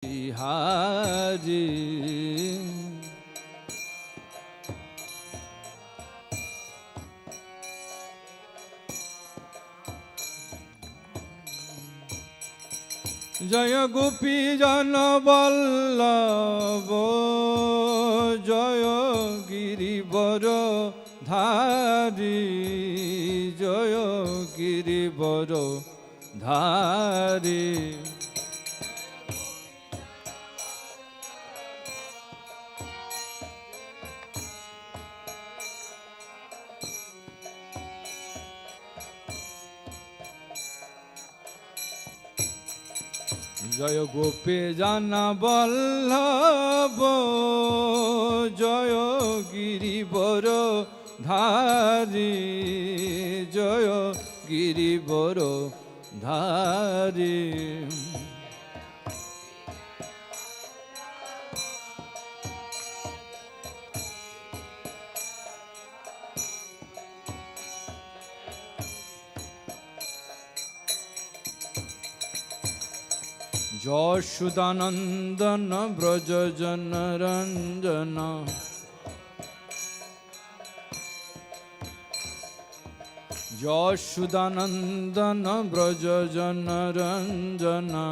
Hari. Jaya Gopi Jana Vallabha Jaya Girivara Dhari Jaya Girivara Dhari. Jaya Gopi Jana Vallabha Jaya Girivara Dhari Jaya Girivara Dhari. Yashodanandana Braja Jana Ranjana Yashodanandana Braja Jana Ranjana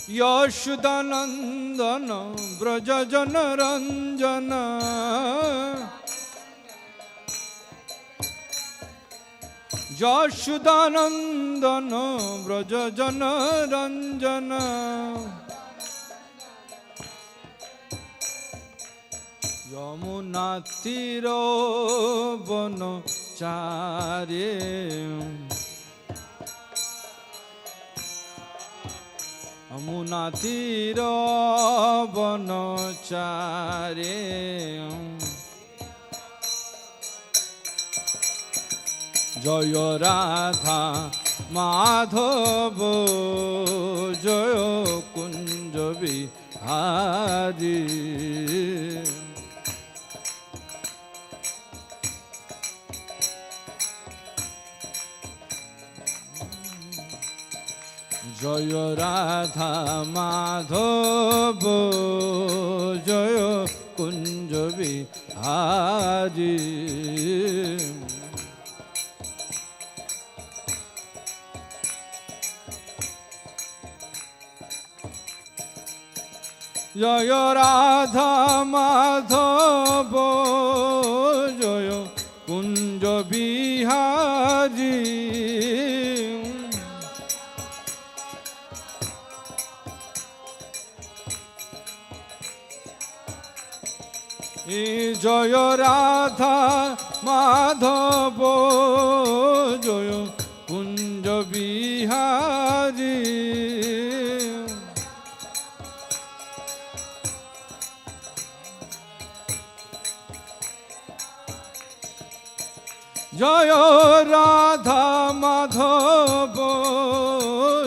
Yashodanandana Braja Jana Ranjana Yashodanandana Braja Jana Ranjana Yamuna Tiro Bono Chare Yamuna Tiro Bono Chare Jaya Radha Madhava Jaya Kunja Bihari. Jaya Radha Madhava Jaya Kunja Bihari. Jaya Radha Madhava Jaya Kunja Bihari. Jaya Radha Madhava Jaya Kunja Bihari. Jaya Radha Madhava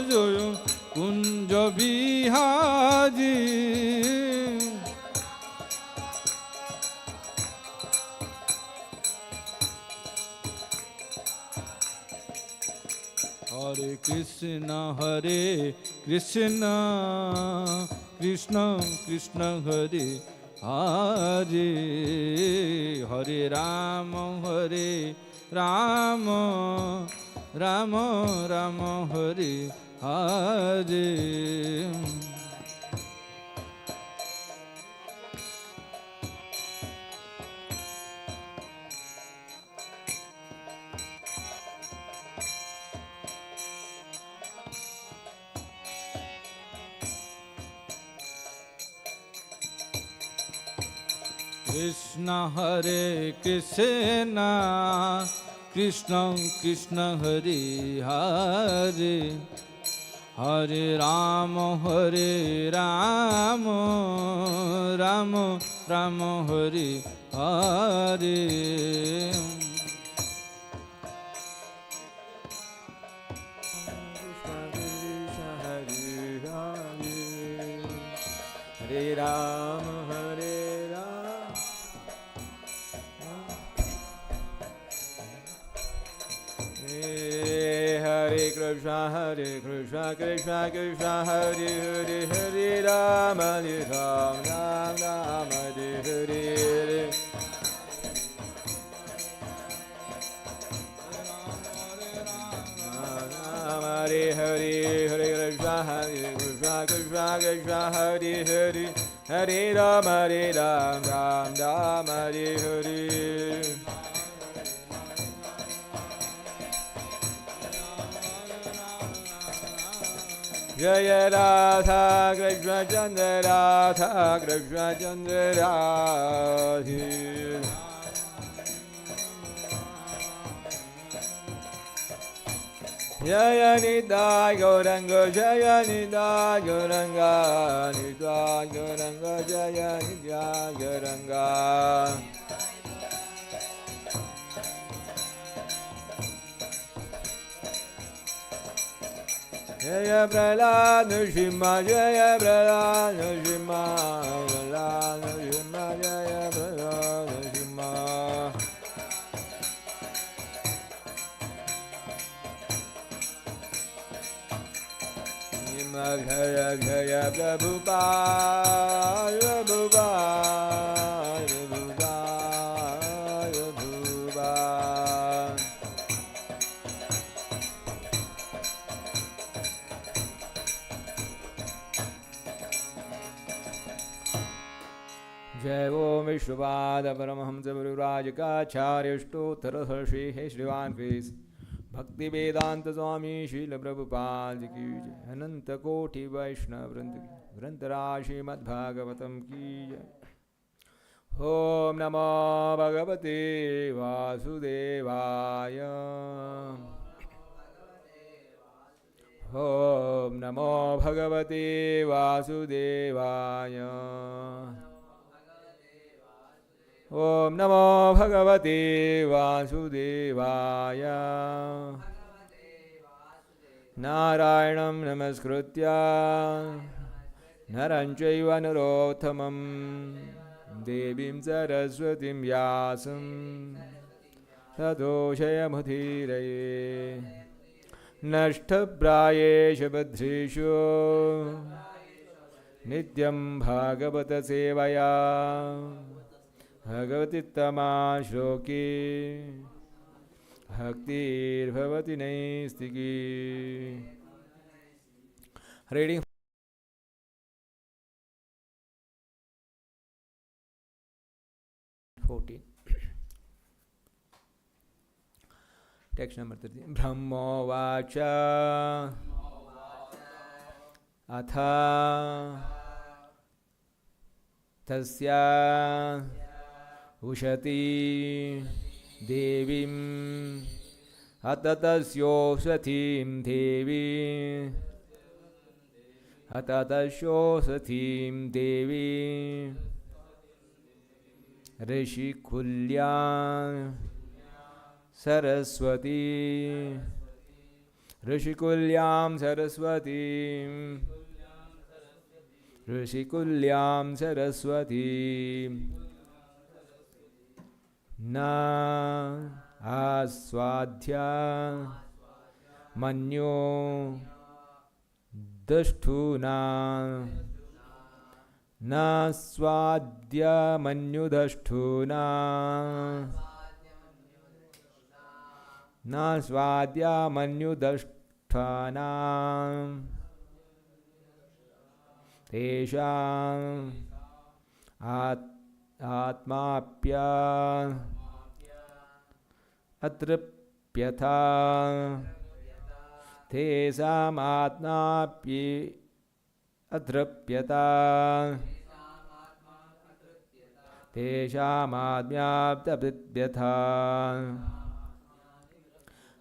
Jaya Kunja Bihari. Hare Krishna Krishna Krishna Hare Hare Hare Rama Rama Rama Rama Hare Hare. Krishna Hare Krishna Krishna Krishna Hare Hare Hare Rama Rama Rama Hare Hare. Hare Rama Hare Rama Hare Krishna Krishna Krishna Hare Hare Hare Ram Ram Ram Hare Hare Hare Hare Hare Krishna Krishna Krishna Hare Hare Hare Ram Ram Ram Hare Hare Jaya Radha Krishna Chandra Radha Krishna Chandra Radha Jaya Nidai Gauranga Jaya Nidai Gauranga Nidai Gauranga Jaya Nidai Gauranga Jaya Prahlad Nrsimha Jaya Prahlad Nrsimha Prahlad Nrsimha Jaya Prahlad Nrsimha Jaya Jaya Prabhupada Prabhupada Prabhupada Prabhupada Jai Om Vishwapada Paramahamsa Paruraj Kacharya Stotra Harshi He Shrivan Face Bhakti Vedanta Swami Srila Prabhupada Ki Jai Ananta Koti Vaishnava Vrinda Ki Vrantara Srimad Bhagavatam Ki Jai Om Namo Bhagavate Vasudevaya Om Namo Bhagavate Vasudevaya Om Namo Bhagavate Vasudevaya Narayanam Namaskritya Naranchaiva Narottamam Devim Saraswatim Vyasam Tato Shayamudhiraye Nashtaprayesha Badrishu Nityam Bhagavata Sevaya Bhagavati Tama Shloki Bhaktir Bhavati Naistiki. Reading 14. Text number 13. Brahmo Vacha Atha Tasya Ushati Devim Atatasyo Satim Devi Atatasyo Satim Devi Rishikulya Saraswati Rishikulyam Saraswati Rishikulyam Saraswati Na Aswadhya Manyo Dashtuna Na Swadhya Manyo Dashtuna Na Swadhya Manyo Dashtana Tesham Atmapya Atripyatha Tesam Atmapya Atripyatha Tesham Atmapya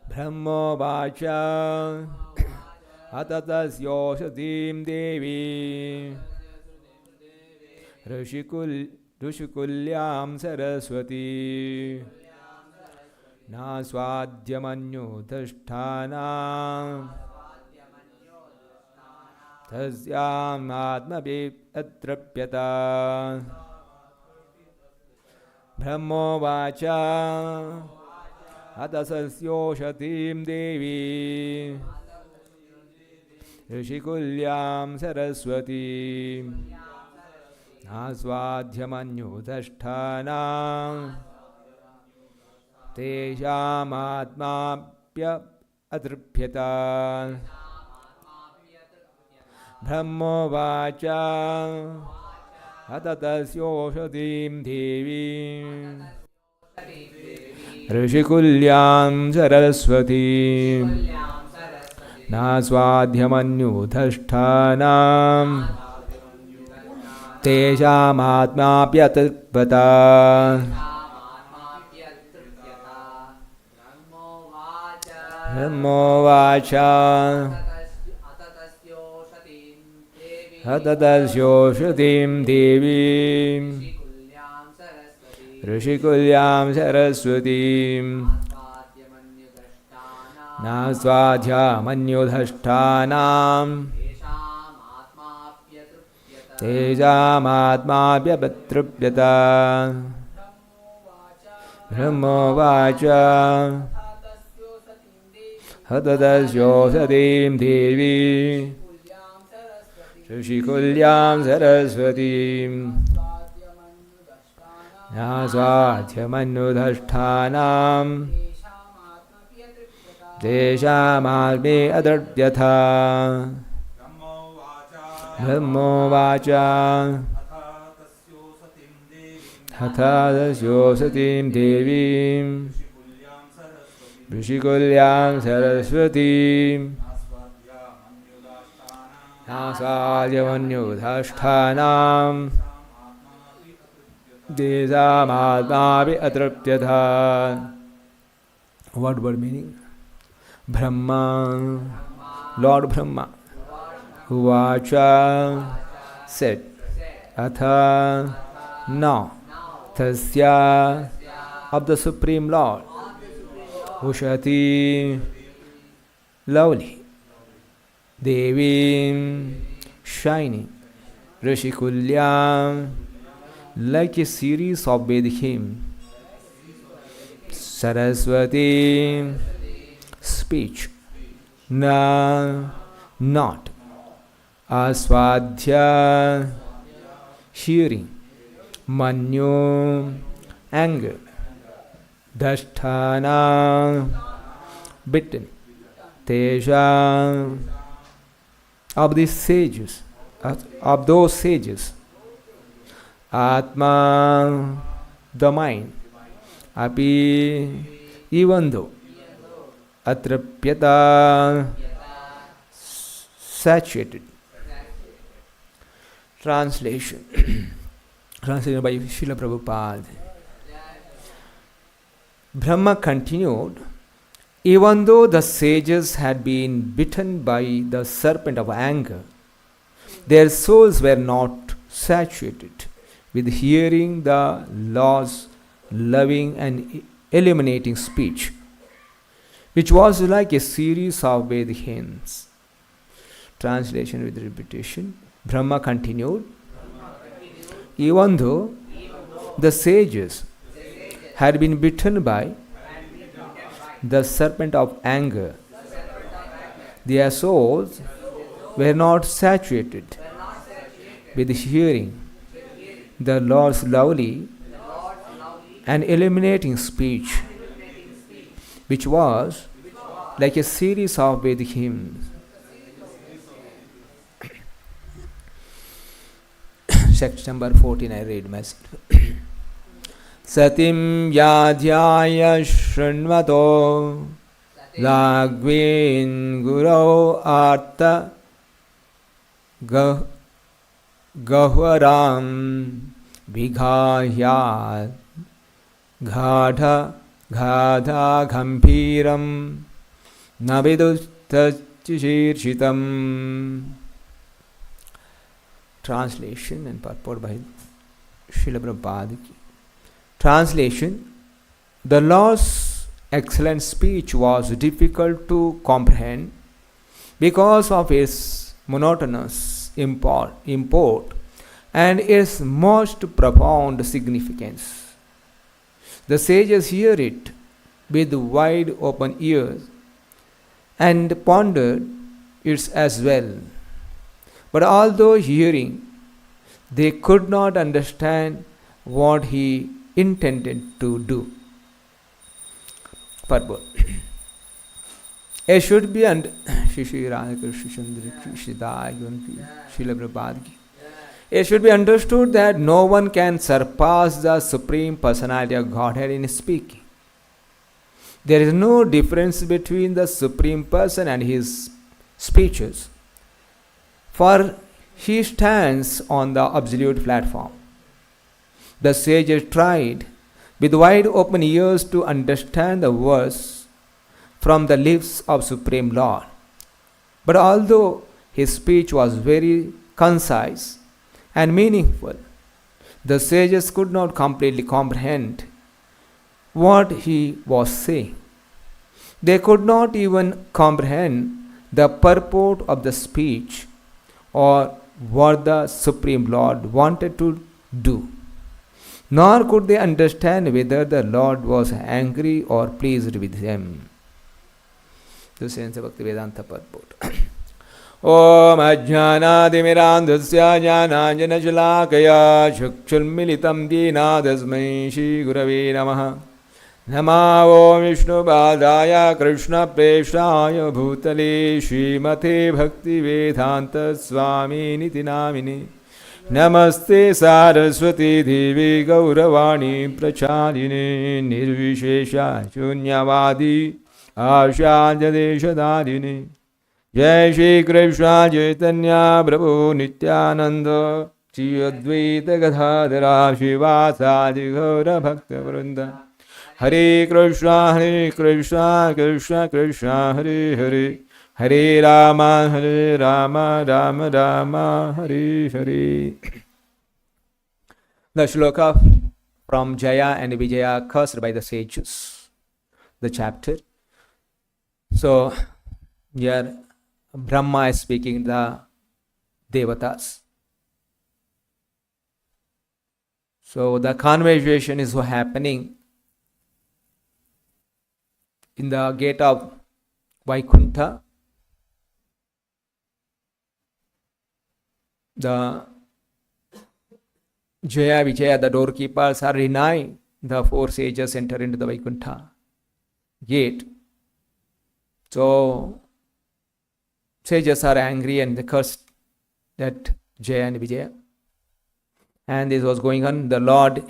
Brahmo Vacha Atatasyo Satim Devi Rishikulyam Saraswati Na Swadhyamanyo Dashtana Tasyam Atmabi Atrapyata Brahmo Vacha Atasasyo Shatim Devi ऋषिकुल्यां Saraswati आस्वाद्यमन्युतष्ठानां तेषामात्माप्य अतृप्यता ब्रह्मोवाच अततस्योषधीं देवीं ऋषिकुल्यां सरस्वतीं नास्वाद्यमन्युतष्ठानां तेषामात्माप्यतृप्यता ब्रह्मोवाच हततस्योषधीं देवीं ऋषिकुल्यां सरस्वतीं नास्वाध्यामन्युधष्टानां तेषामात्माप्यतृप्यता ब्रह्मोवाच हततस्योषधीं देवीं ऋषिकुल्यां सरस्वतीं नास्वाध्यमन्युधष्ठानां तेषामात्मे अतृप्यता ब्रह्मोवाच हततस्योषधीं देवीं ऋषिकुल्यां सरस्वतीं नास्वाद्यमन्युधाष्ठानां तेषामात्मापि अतृप्यता. What word meaning? Brahma, Lord Brahma, Uvacha said, Atha, now, Tasya, of the Supreme Lord, Ushati, lovely, Devi, shining, Rishikulyam, like a series of Vedhim, Saraswati, speech, Na, not, Aswadhya, hearing, Manyu, anger, Dasthana, bitten, Teja, of these sages, of those sages, Atma, the mind, Api, even though, Atrapyata, saturated. Translation. Translated by Srila Prabhupada. Brahma continued, even though the sages had been bitten by the serpent of anger, their souls were not saturated with hearing the Lord's loving and illuminating speech, which was like a series of Vedic hymns. Translation with repetition. Brahma continued, even though the sages had been bitten by the serpent of anger, their souls were not saturated with hearing the Lord's lovely and illuminating speech, which was like a series of Vedic hymns. Section number 14 I read myself. Satim yadhyaya shrunvato lagvin gurau arta gahvaram vighaya ghadha ghampiram navidustachishirchitam. Translation and purport by Srila Prabhupada. Translation. The Lord's excellent speech was difficult to comprehend because of its monotonous import and its most profound significance. The sages hear it with wide open ears and pondered it's as well. But although hearing, they could not understand what he intended to do. Purport. It should be it should be understood that no one can surpass the Supreme Personality of Godhead in speaking. There is no difference between the Supreme Person and his speeches, for he stands on the absolute platform. The sages tried with wide open ears to understand the verse from the lips of Supreme Lord. But although his speech was very concise and meaningful, the sages could not completely comprehend what he was saying. They could not even comprehend the purport of the speech or what the Supreme Lord wanted to do. Nor could they understand whether the Lord was angry or pleased with them. The sense of Bhaktivedanta purport. Om Ajnanadimirandhasya Jnananjanajalakaya Chakshulmilitam Dina Tasmai Shri Gurave Namaha. Namo Vishnu Padaya Krishna Preshaya Bhutale Srimate Bhaktivedanta Swami Niti Namine. Namaste Saraswati Devi Gauravani Pracharine Nirvishesha Shunyavadi Ashadadeshadadine. Jai Shri Krishna Chaitanya Prabhu Nityananda Shri Advaita Gadadhara Shivasadi Gaura Bhakta-vrinda. Hare Krishna Krishna Krishna Hare Hare Hare Rama Rama Rama Hare Hare. The shloka from Jaya and Vijaya cursed by the sages. The chapter. So here Brahma is speaking the Devatas. So the conversation is happening in the gate of Vaikuntha. The Jaya Vijaya, the doorkeepers, are denying the four sages enter into the Vaikuntha gate. So sages are angry and they cursed that Jaya and Vijaya. And this was going on. The Lord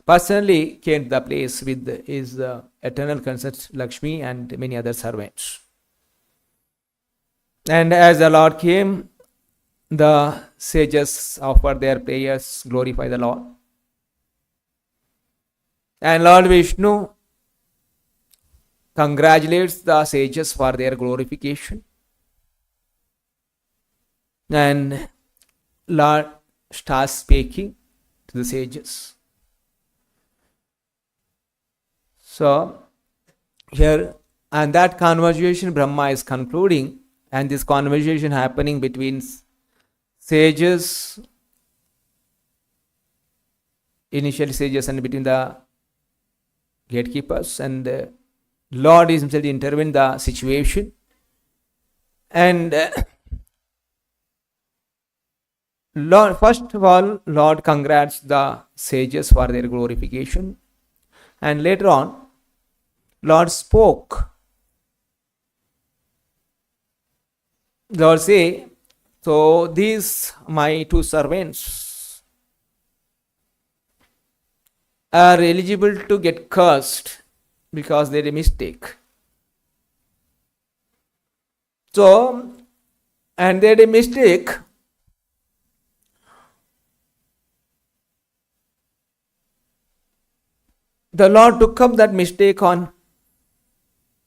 personally came to the place with his eternal consort Lakshmi and many other servants. And as the Lord came, the sages offered their prayers, glorify the Lord. And Lord Vishnu congratulates the sages for their glorification. And Lord starts speaking to the sages. So here, and that conversation Brahma is concluding, and this conversation happening between sages, initial sages, and between the gatekeepers, and the Lord is himself intervened the situation. And Lord, first of all, Lord congrats the sages for their glorification. And later on, Lord spoke. Lord say, so these my two servants are eligible to get cursed because they did a mistake. So, and they did a mistake. The Lord took up that mistake on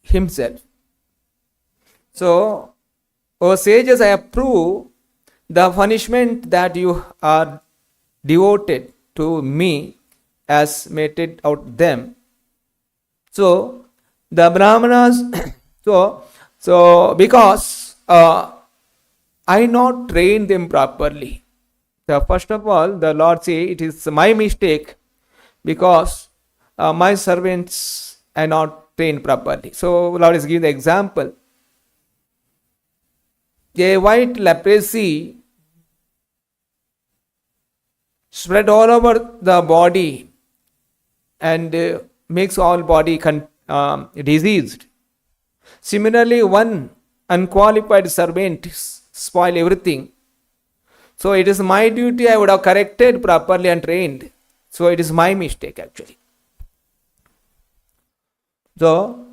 himself. So, O sages, I approve the punishment that you are devoted to me as meted out them. So, the Brahmanas, so because I not trained them properly. So first of all, the Lord say it is my mistake because my servants are not trained properly. So Lord is giving the example. a white leprosy spread all over the body and makes all body diseased. Similarly, one unqualified servant spoil everything. So it is my duty, I would have corrected properly and trained. So it is my mistake actually. So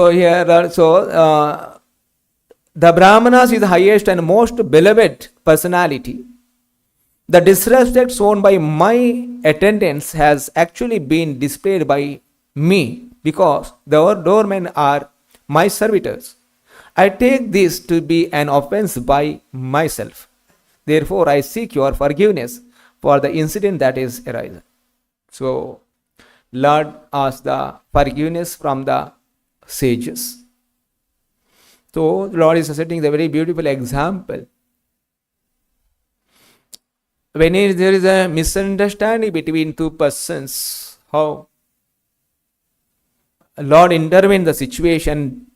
here also the Brahmanas is the highest and most beloved personality. The disrespect shown by my attendants has actually been displayed by me because the doormen are my servitors. I take this to be an offense by myself. Therefore, I seek your forgiveness for the incident that is arisen. So, Lord asked the forgiveness from the sages. So, Lord is setting the very beautiful example. When there is a misunderstanding between two persons, how Lord intervened the situation,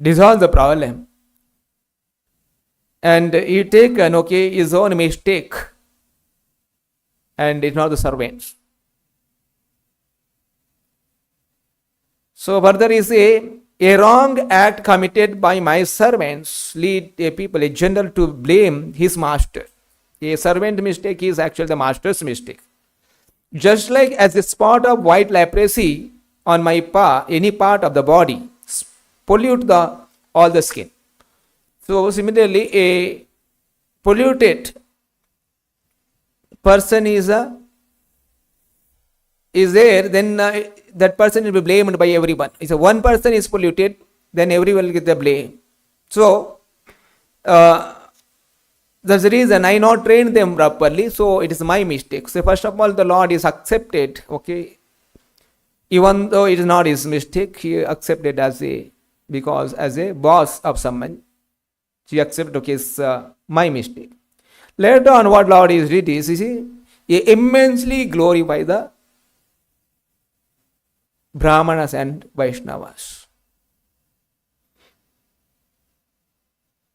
dissolve the problem, and he taken his own mistake, and it's not the servants. So further he say, a wrong act committed by my servants lead a general to blame his master. A servant mistake is actually the master's mistake. Just like as a spot of white leprosy on my any part of the body pollute all the skin. So similarly, a polluted person is there, then that person will be blamed by everyone. If one person is polluted, then everyone will get the blame. So that's the reason I not trained them properly, so it is my mistake. So first of all, the Lord is accepted, even though it is not his mistake, he accepted as a boss of someone. He accepted, it's my mistake. Later on, what Lord is did is, he immensely glorify the Brahmanas and Vaishnavas.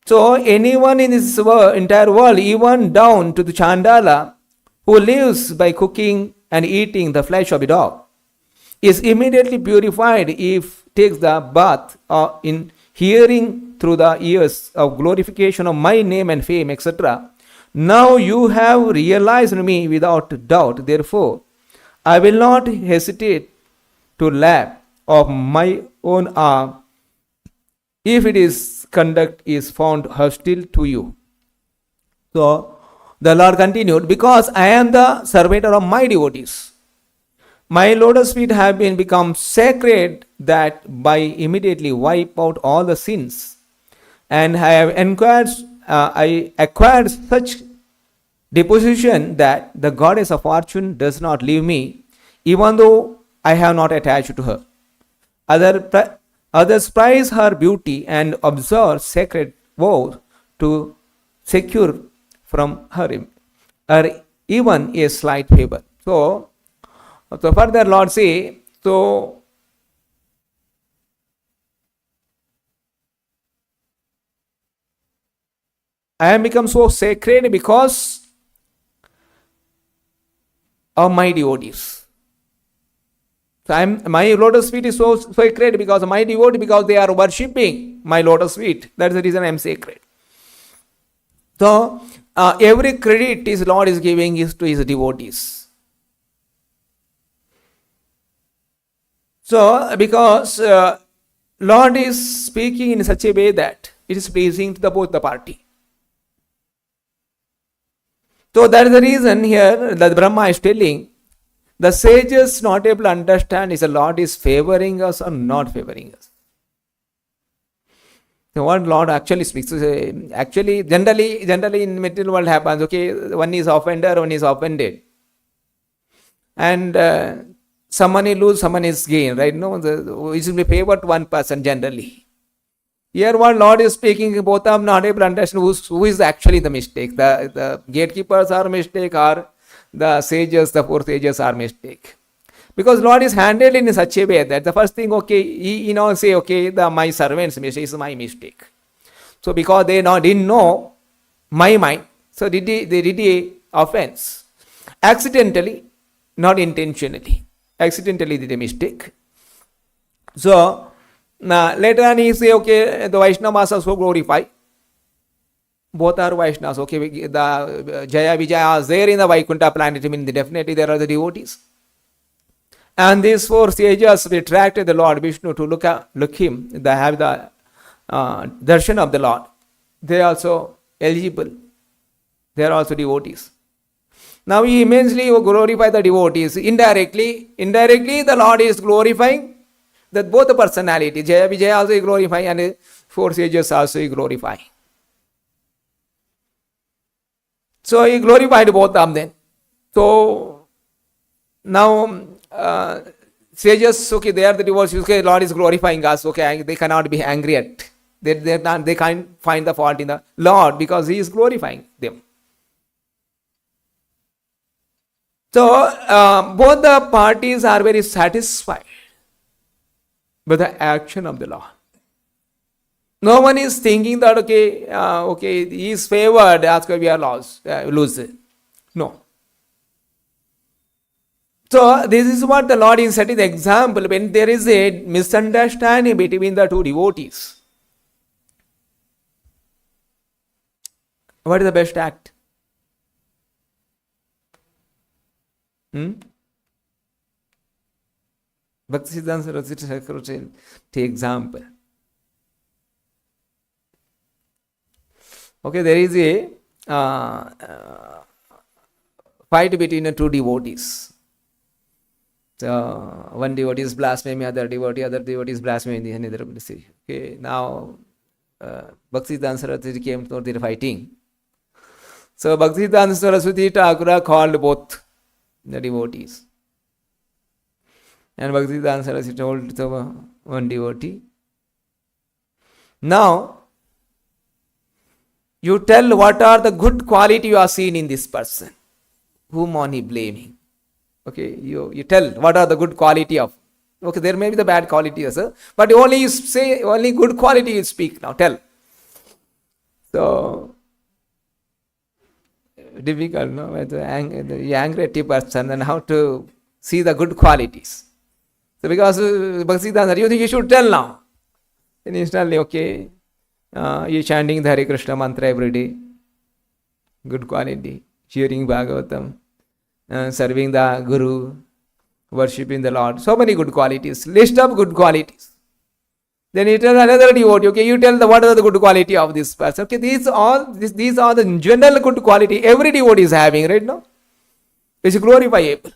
So anyone in this entire world, even down to the Chandala, who lives by cooking and eating the flesh of a dog, is immediately purified if takes the bath in hearing through the ears of glorification of my name and fame, etc. Now you have realized me without doubt. Therefore, I will not hesitate to laugh of my own arm if it is conduct is found hostile to you. So the Lord continued, because I am the servitor of my devotees. My lotus feet have become sacred that by immediately wipe out all the sins. And I acquired such deposition that the goddess of fortune does not leave me, even though I have not attached to her. Others prize her beauty and observe sacred vows to secure from her even a slight favor. So further Lord say, so I am become so sacred because of my devotees. So my lotus feet is so sacred because of my devotee, because they are worshipping my lotus feet. That's the reason I am sacred. So every credit is Lord is giving is to his devotees. So because Lord is speaking in such a way that it is pleasing to both the party. So that is the reason here that Brahma is telling, the sages not able to understand is the Lord is favoring us or not favoring us. So what Lord actually speaks, actually generally in material world happens, one is offender, one is offended. And someone is lose, someone is gain, right? No, it will be favored to one person generally. Here what Lord is speaking, both are not able to understand who is actually the mistake. The gatekeepers are mistake, or the sages, the four sages are mistake. Because Lord is handled in such a way that the first thing, okay, he now say, okay, my servant's mistake is my mistake. So because they didn't know my mind, so they did a offense. Accidentally, not intentionally. Accidentally did a mistake. So now later on he say, okay, the Vaishnavas are so glorified. Both are Vaishnavas. Okay, the Jaya Vijaya is there in the Vaikuntha planet. I mean, definitely there are the devotees. And these four sages attracted the Lord Vishnu to look him. They have the darshan of the Lord. They are also eligible. They are also devotees. Now he immensely glorify the devotees. Indirectly the Lord is glorifying that both the personality. Jaya Vijaya also is glorifying, and four sages also is glorifying. So he glorified both of them. So now sages, okay, they are the devotees. Okay, Lord is glorifying us. Okay, they cannot be angry at. They can't find the fault in the Lord because he is glorifying them. So both the parties are very satisfied with the action of the Lord. No one is thinking that okay, he is favored, that's why we are losing. No. So this is what the Lord is setting the example when there is a misunderstanding between the two devotees. What is the best act? Bhakti Siddhanta Saraswati Thakur take example. Okay, there is a fight between the two devotees. So one devotee is blaspheming, other devotee is blaspheming, another devotee. Okay, now Bhakti Siddhanta Saraswati came to their fighting. So Bhakti Siddhanta Saraswati Thakur called both the devotees. And Bhakti Siddhanta Saraswati told the one devotee, now you tell what are the good quality you are seeing in this person. Whom on he blaming? Okay, you tell what are the good quality of. Okay, there may be the bad quality also, but only you say only good quality you speak now. Tell. So difficult, no? The angry at a person and how to see the good qualities. So because Bhakti Siddhanta, you think you should tell now. Then instantly, okay, you chanting the Hare Krishna mantra every day. Good quality. Hearing Bhagavatam. Serving the Guru. Worshipping the Lord. So many good qualities. List of good qualities. Then you tell another devotee, okay, you tell what are the good quality of this person. Okay, these are the general good quality every devotee is having, right now. It's glorifiable.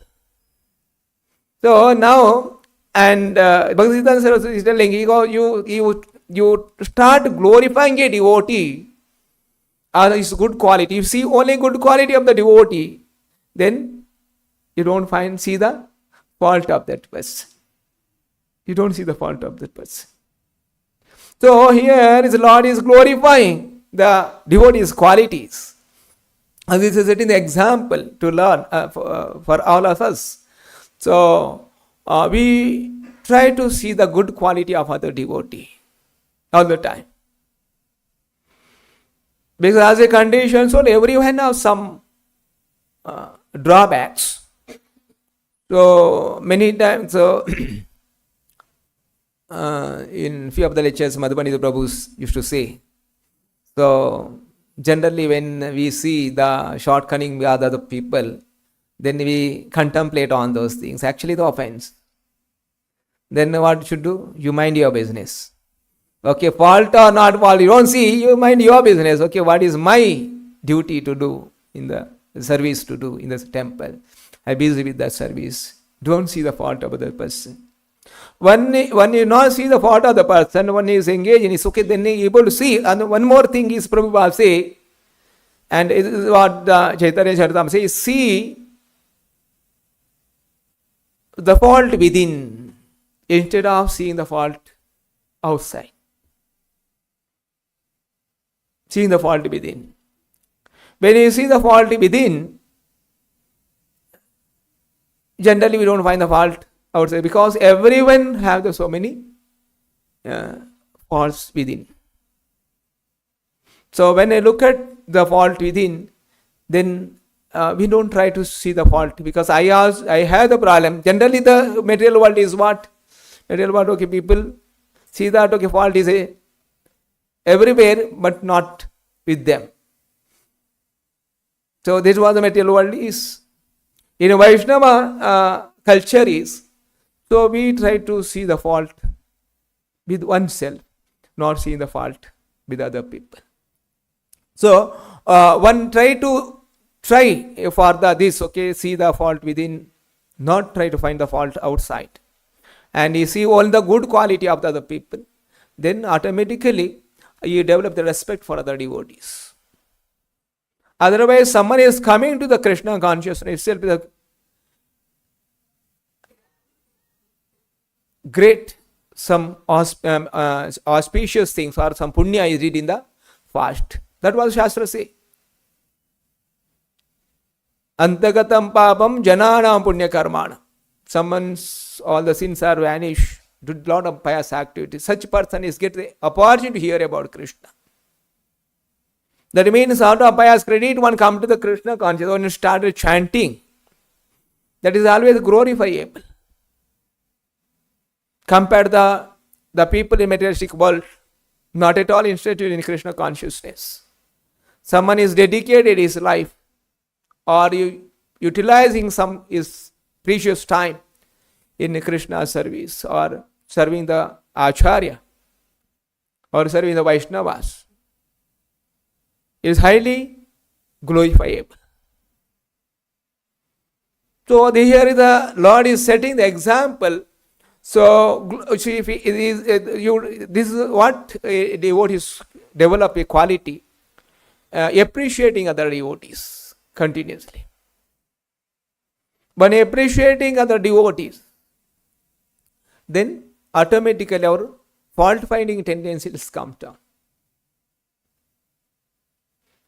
So now, and Bhakti Siddhanta Saraswati is telling, you start glorifying a devotee or his good quality. You see only good quality of the devotee, then you don't see the fault of that person. You don't see the fault of that person. So here the Lord is glorifying the devotee's qualities. And this is setting the example to learn for all of us. So we try to see the good quality of other devotee all the time. Because as a condition, so everyone has some drawbacks. So many times, in few of the lectures, Madhubani Prabhu used to say, so generally when we see the shortcoming of other people, then we contemplate on those things. Actually the offense. Then what should do? You mind your business. Okay, fault or not fault, you don't see, you mind your business. Okay, what is my duty to do in the service to do in the temple? I'm busy with that service. Don't see the fault of the person. When you not see the fault of the person, one is engaged in, it's okay, then he is able to see. And one more thing is Prabhupada say, and it is what Chaitanya Charitamrita says, see the fault within instead of seeing the fault outside. Seeing the fault within. When you see the fault within, generally we don't find the fault outside because everyone have the so many faults within. So when I look at the fault within, then we don't try to see the fault because I have the problem. Generally the material world is what? Material world, okay, people see that, okay, fault is everywhere but not with them. So this is what the material world is. In a Vaishnava culture is, so we try to see the fault with oneself, not seeing the fault with other people. So one try for this, okay, see the fault within, not try to find the fault outside. And you see all the good quality of the other people, then automatically you develop the respect for other devotees. Otherwise, someone is coming to the Krishna consciousness itself with a great, some auspicious things or some punya is read in the fast. That was Shastra say. Antagatam papam jananam punya karmana. Someone's all the sins are vanished. Do a lot of pious activities. Such person is get the opportunity to hear about Krishna. That means out of pious credit, one come to the Krishna consciousness, when you started chanting. That is always glorifiable. Compared to the people in materialistic world, not at all interested in Krishna consciousness. Someone is dedicated his life or utilizing some his precious time in Krishna service or serving the Acharya or serving the Vaishnavas. It is highly glorifiable. So here the Lord is setting the example. So this is what devotees develop a quality, appreciating other devotees continuously. When appreciating other devotees, then automatically our fault finding tendencies come down.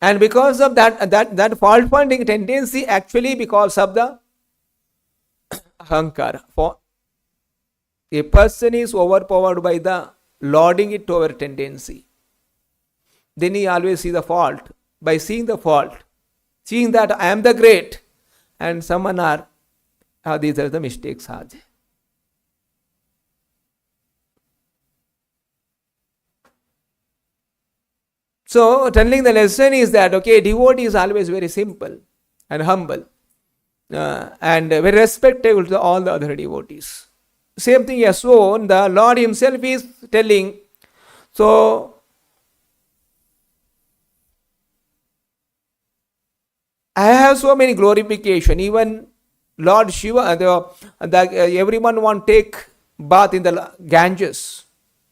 And because of that fault finding tendency, actually because of the ahankara, for a person is overpowered by the lording it over tendency. Then he always see the fault. By seeing the fault, seeing that I am the great, and someone are, these are the mistakes. So telling the lesson is that, okay, devotee is always very simple and humble and very respectable to all the other devotees. Same thing as so, the Lord himself is telling, so I have so many glorification, even Lord Shiva, everyone want to take bath in the Ganges,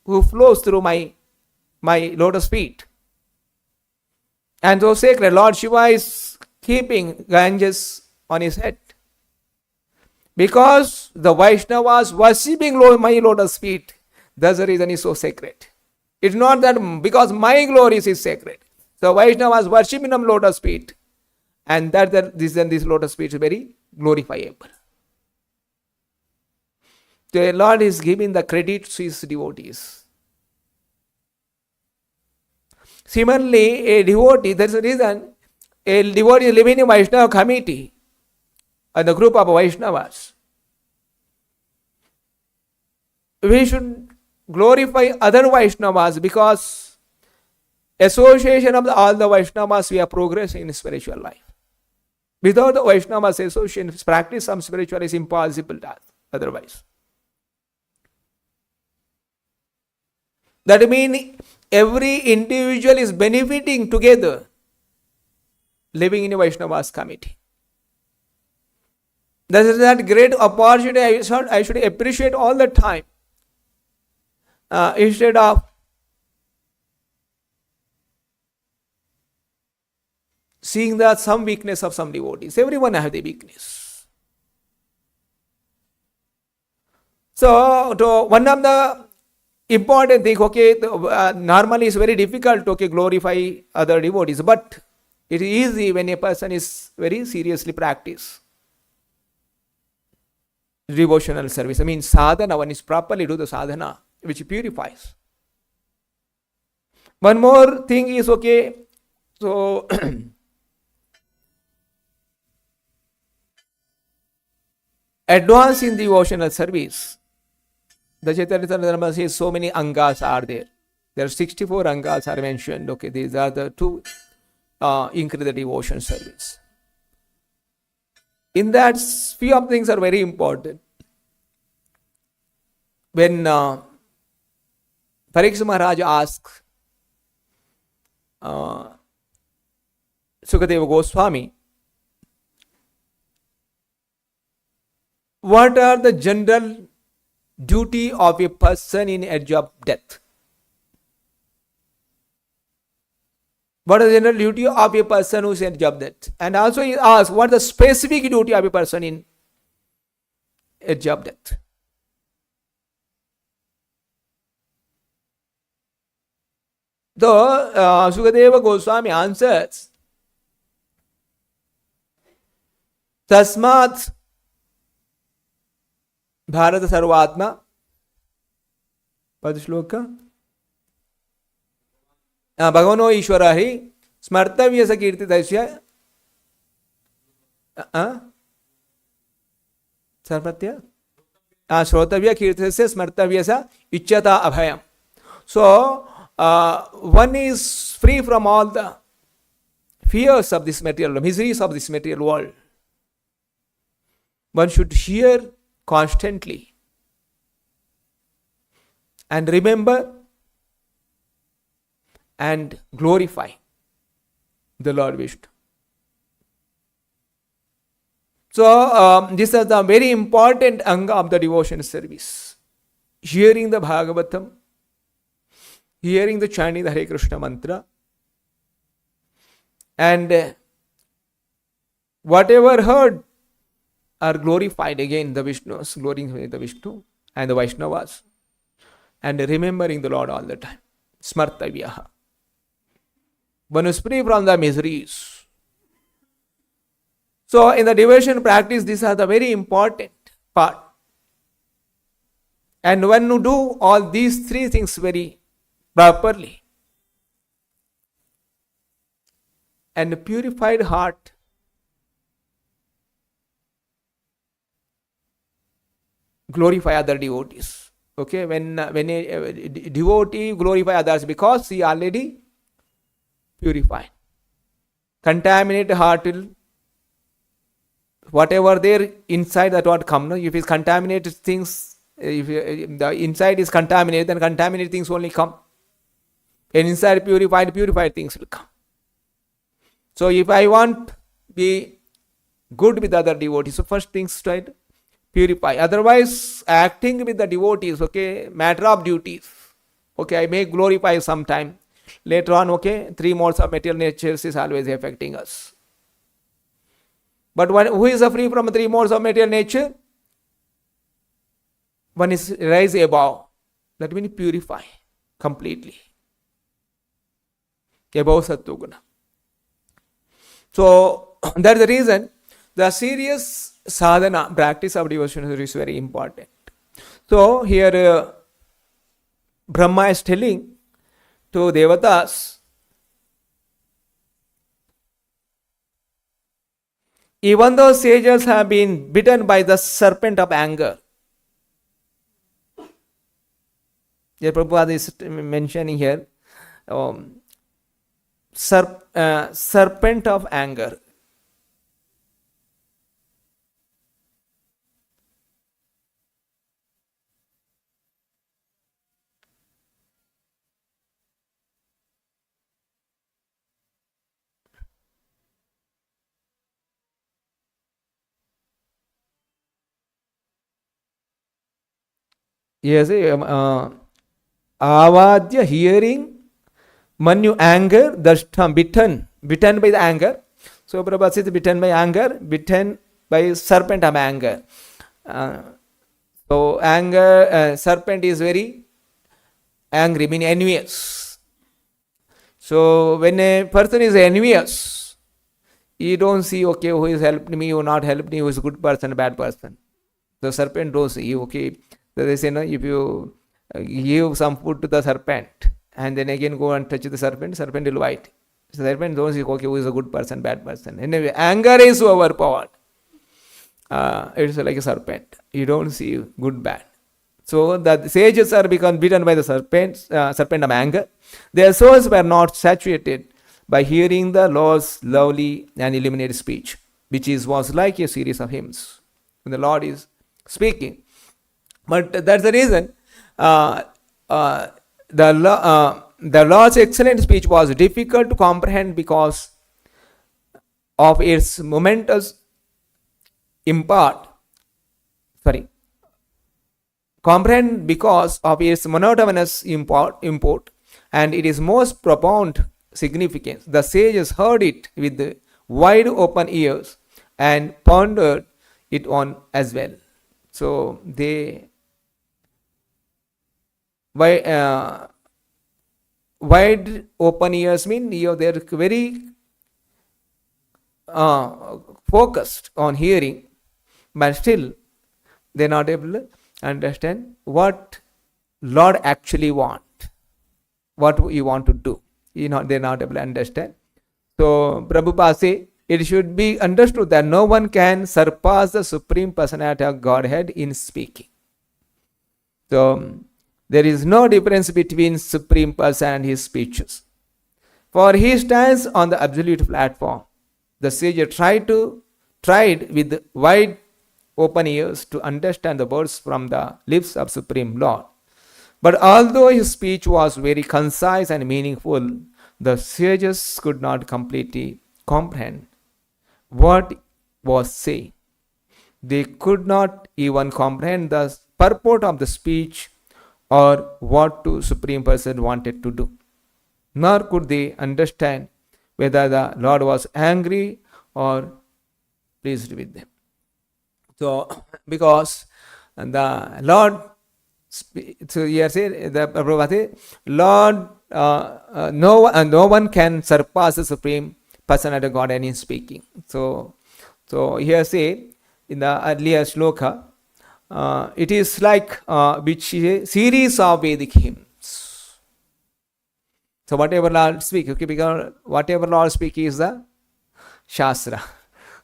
who flows through my lotus feet. And so sacred, Lord Shiva is keeping Ganges on his head. Because the Vaishnavas worshipping my lotus feet, that's the reason it's so sacred. It's not that because my glory is sacred. So Vaishnavas worshipping them lotus feet. And this lotus feet is very glorifiable. The Lord is giving the credit to his devotees. Similarly, a devotee, that's the reason a devotee is living in a Vaishnava committee, the group of Vaishnavas. We should glorify other Vaishnavas because association of all the Vaishnavas, we are progressing in spiritual life. Without the Vaishnavas association, practice some spiritual is impossible otherwise. That means every individual is benefiting together living in a Vaishnavas committee. That is that great opportunity I should appreciate all the time. Instead of seeing some weakness of some devotees. Everyone has the weakness. So one of the important thing, okay, normally it's very difficult to glorify other devotees, but it is easy when a person is very seriously practice. devotional service. I mean, sadhana, one is properly do the sadhana, which purifies. One more thing is, okay, so advance in devotional service. The Chaitanya Dharma says so many angas are there. There are 64 angas are mentioned. Okay, these are the two increase the devotion service. In that, few of things are very important. When Parikshit Maharaj asks Sukadeva Goswami, what are the general duty of a person in edge of death? What is the general duty of a person who is in edge of death? And also he asks, what is the specific duty of a person in edge of death? So Sukadeva Goswami answers, Tasmat Bharata Sarvatma. Padshloka. Bhagavano Ishwarahi Smartavya Sakirtidasya Sarpatya Shrotavya Kirtasya Smartavya Sa Ichchata Abhayam. So one is free from all the fears of this material, miseries of this material world. One should hear constantly and remember and glorify the Lord Vishnu. So this is the very important anga of the devotion service. Hearing the Bhagavatam, hearing the chanting the Hare Krishna mantra, and whatever heard are glorified again, the Vishnus, glorifying the Vishnu and the Vaishnavas, and remembering the Lord all the time. Smartavyaha. One is free from the miseries. So in the devotion practice, these are the very important part. And when you do all these three things very properly, and a purified heart glorify other devotees. Okay, when a devotee glorify others because he already purified. Contaminated heart will, whatever there inside that what come. No? If it's contaminated things, if the inside is contaminated, then contaminated things only come. And inside purified things will come. So if I want to be good with other devotees, so first things try to purify. Otherwise, acting with the devotees, okay, matter of duties. Okay, I may glorify sometime. Later on, okay, 3 modes of material natures is always affecting us. But who is free from 3 modes of material nature? One is rise above. That means purify completely. Above Sattva-guna. So, that's the reason the serious sadhana, practice of devotion is very important. So, here Brahma is telling to Devatas, even though sages have been bitten by the serpent of anger, Prabhupada is mentioning here, serpent of anger. Yes, avadya, hearing, manu, anger, dashtam, bitten by the anger. So Prabhupada says bitten by anger, bitten by serpent of anger. So anger, serpent is very angry, meaning envious. So when a person is envious, you don't see, okay, who is helped me, who not helped me, who is a good person, bad person. The serpent don't see you. Okay, so they say no. If you give some food to the serpent and then again go and touch the serpent, serpent will bite. So serpent don't see okay who is a good person, bad person. Anyway, anger is overpowered. It's like a serpent. You don't see good, bad. So the sages are become bitten by the serpent of anger. Their souls were not saturated by hearing the Lord's lovely and illuminated speech, which was like a series of hymns. When the Lord is speaking. But that's the reason the Lord's excellent speech was difficult to comprehend because of its momentous comprehend because of its monotonous import and it is most profound significance. The sages heard it with wide open ears and pondered it on as well. So they wide open ears mean they're very focused on hearing, but still they're not able to understand what Lord actually want, what you want to do. They're not able to understand. So Prabhupada say it should be understood that no one can surpass the Supreme Personality of Godhead in speaking. So there is no difference between Supreme Person and his speeches. For he stands on the absolute platform. The sage tried with wide open ears to understand the words from the lips of Supreme Lord. But although his speech was very concise and meaningful, the sages could not completely comprehend what was said. They could not even comprehend the purport of the speech or what the Supreme Person wanted to do. Nor could they understand whether the Lord was angry or pleased with them. So, because the Lord, so here say the Prabhupada, Lord, no one can surpass the Supreme Personality of God in speaking. So here say in the earlier shloka, it is like which is a series of Vedic hymns. So whatever Lord speak, okay, because whatever Lord speak is the Shastra.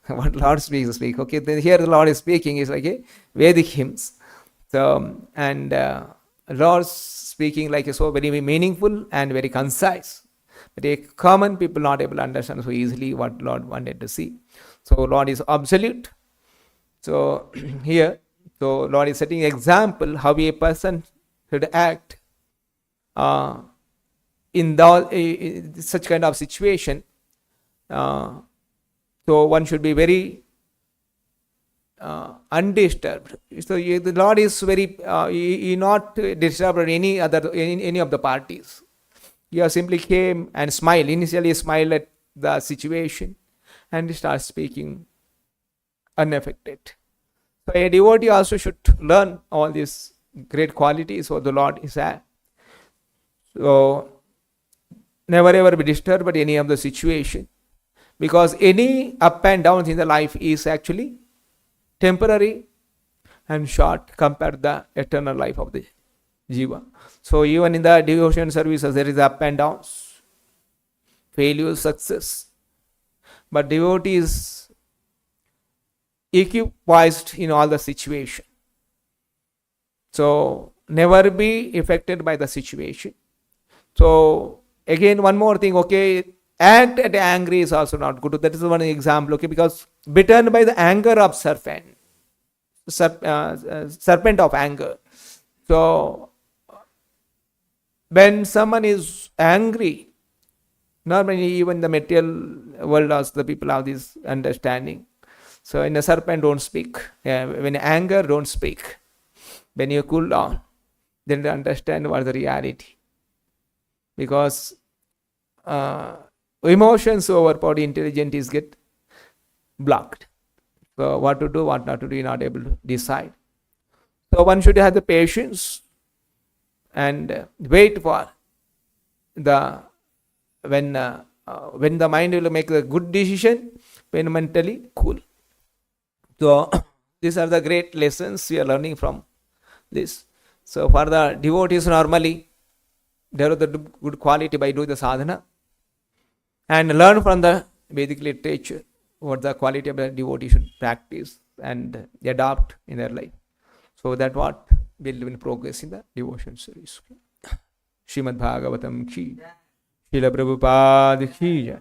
What Lord speak. Okay, then here the Lord is speaking is like a Vedic hymns. So and Lord speaking like so very meaningful and very concise. But a common people not able to understand so easily what Lord wanted to see. So Lord is absolute. So here, so Lord is setting example how a person should act in such kind of situation. So one should be very undisturbed. So the Lord is very he not disturbed any of the parties. He simply came and smiled. Initially smiled at the situation and starts speaking unaffected. So a devotee also should learn all these great qualities what the Lord is at. So never ever be disturbed by any of the situation. Because any up and downs in the life is actually temporary and short compared to the eternal life of the Jiva. So even in the devotion services there is up and downs, failure, success. But devotee is equipoised in all the situation. So never be affected by the situation. So again one more thing, okay, act at angry is also not good. That is one example, okay, because bitten by the anger of serpent of anger. So when someone is angry, normally even the material world also the people have this understanding. So in a serpent don't speak. When anger don't speak. When you cool down, then they understand what the reality. Because emotions over body intelligence is get blocked. So what to do, what not to do, you're not able to decide. So one should have the patience and wait for when the mind will make a good decision, when mentally cool. So these are the great lessons we are learning from this. So for the devotees, normally develop the good quality by doing the sadhana and learn from the Vedic literature what the quality of the devotee should practice and adopt in their life. So that what will in progress in the devotion service. Srimad Bhagavatam ki, Srila Prabhupada ki jai.